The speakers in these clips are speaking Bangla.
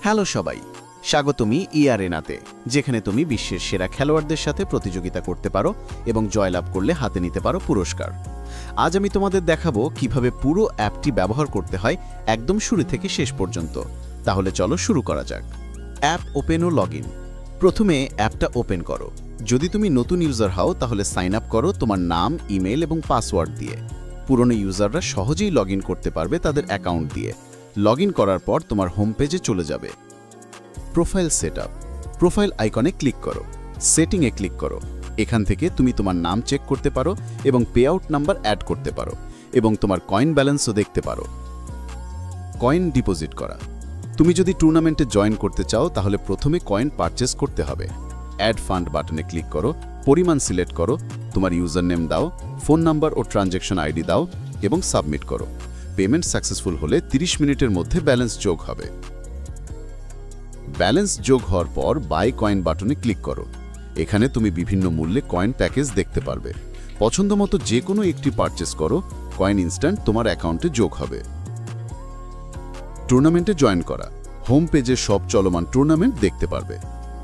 হ্যালো সবাই, স্বাগতমই ইয়ারেনাতে, যেখানে তুমি বিশ্বের সেরা খেলোয়াড়দের সাথে প্রতিযোগিতা করতে পারো এবং জয়লাভ করলে হাতে নিতে পারো পুরস্কার। আজ আমি তোমাদের দেখাবো কিভাবে পুরো অ্যাপটি ব্যবহার করতে হয় একদম শুরু থেকে শেষ পর্যন্ত। তাহলে চলো শুরু করা যাক। অ্যাপ ওপেন ও লগইন। প্রথমে অ্যাপটা ওপেন করো। যদি তুমি নতুন ইউজার হও তাহলে সাইন আপ করো তোমার নাম, ইমেল এবং পাসওয়ার্ড দিয়ে। পুরনো ইউজাররা সহজেই লগইন করতে পারবে তাদের অ্যাকাউন্ট দিয়ে। লগইন করার পর তোমার হোম পেজে চলে যাবে। Profile setup. প্রোফাইল আইকনে ক্লিক করো, সেটিংয়ে ক্লিক করো। এখান থেকে তুমি তোমার নাম চেক করতে পারো এবং পে আউট নাম্বার অ্যাড করতে পারো এবং তোমার কয়েন ব্যালেন্সও দেখতে পারো। কয়েন ডিপোজিট করা। তুমি যদি টুর্নামেন্টে জয়েন করতে চাও তাহলে প্রথমে কয়েন পারচেস করতে হবে। অ্যাড ফান্ড বাটনে ক্লিক করো, পরিমাণ সিলেক্ট করো, তোমার ইউজার নেম দাও, ফোন নাম্বার ও ট্রানজ্যাকশন আইডি দাও এবং সাবমিট করো। পেমেন্ট সাকসেসফুল হলে 30 মিনিটের মধ্যে ব্যালেন্স যোগ হবে। ব্যালেন্স যোগ হওয়ার পর বাই কয়েন বাটনে ক্লিক করো। এখানে তুমি বিভিন্ন মূল্যে কয়েন প্যাকেজ দেখতে পারবে। পছন্দমতো যে কোনো একটি পারচেস করো, কয়েন ইনস্ট্যান্ট তোমার অ্যাকাউন্টে যোগ হবে। টুর্নামেন্টে জয়েন করা। হোম পেজে সব চলমান টুর্নামেন্ট দেখতে পারবে।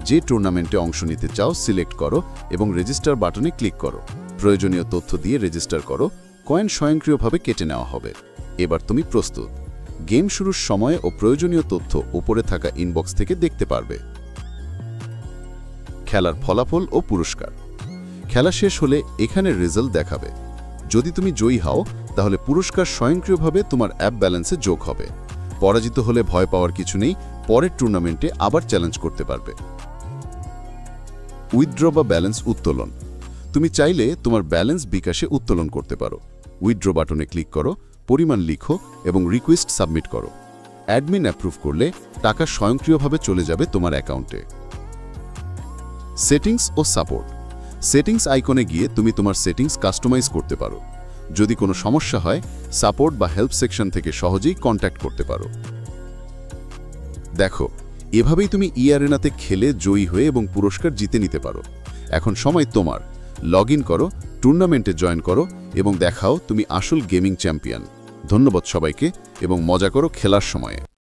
যে টুর্নামেন্টে অংশ নিতে চাও সিলেক্ট করো এবং রেজিস্টার বাটনে ক্লিক করো। প্রয়োজনীয় তথ্য দিয়ে রেজিস্টার করো। কয়েন স্বয়ংক্রিয়ভাবে কেটে নেওয়া হবে। এবার তুমি প্রস্তুত। গেম শুরুর সময় ও প্রয়োজনীয় তথ্য উপরে থাকা ইনবক্স থেকে দেখতে পারবে। খেলার ফলাফল ও পুরস্কার। খেলা শেষ হলে এখানে রেজাল্ট দেখাবে। যদি তুমি জয়ী হও তাহলে পুরস্কার স্বয়ংক্রিয়ভাবে তোমার অ্যাপ ব্যালেন্সে যোগ হবে। পরাজিত হলে ভয় পাওয়ার কিছু নেই, পরের টুর্নামেন্টে আবার চ্যালেঞ্জ করতে পারবে। উইথড্র বা ব্যালেন্স উত্তোলন। তুমি চাইলে তোমার ব্যালেন্স বিকাশে উত্তোলন করতে পারো। উইথড্র বাটনে ক্লিক করো, পরিমাণ লিখো এবং রিকোয়েস্ট সাবমিট করো। অ্যাডমিন অ্যাপ্রুভ করলে টাকা স্বয়ংক্রিয়ভাবে চলে যাবে তোমার অ্যাকাউন্টে। সেটিংস ও সাপোর্ট। সেটিংস আইকনে গিয়ে তুমি তোমার সেটিংস কাস্টমাইজ করতে পারো। যদি কোনো সমস্যা হয় সাপোর্ট বা হেল্প সেকশন থেকে সহজেই কন্ট্যাক্ট করতে পারো। দেখো, এভাবেই তুমি ইয়ারেনাতে খেলে জয়ী হয়ে এবং পুরস্কার জিতে নিতে পারো। এখন সময় তোমার। লগইন করো, টুর্নামেন্টে জয়েন করো এবং দেখাও তুমি আসল গেমিং চ্যাম্পিয়ন। ধন্যবাদ সবাইকে এবং মজা করো খেলার সময়ে।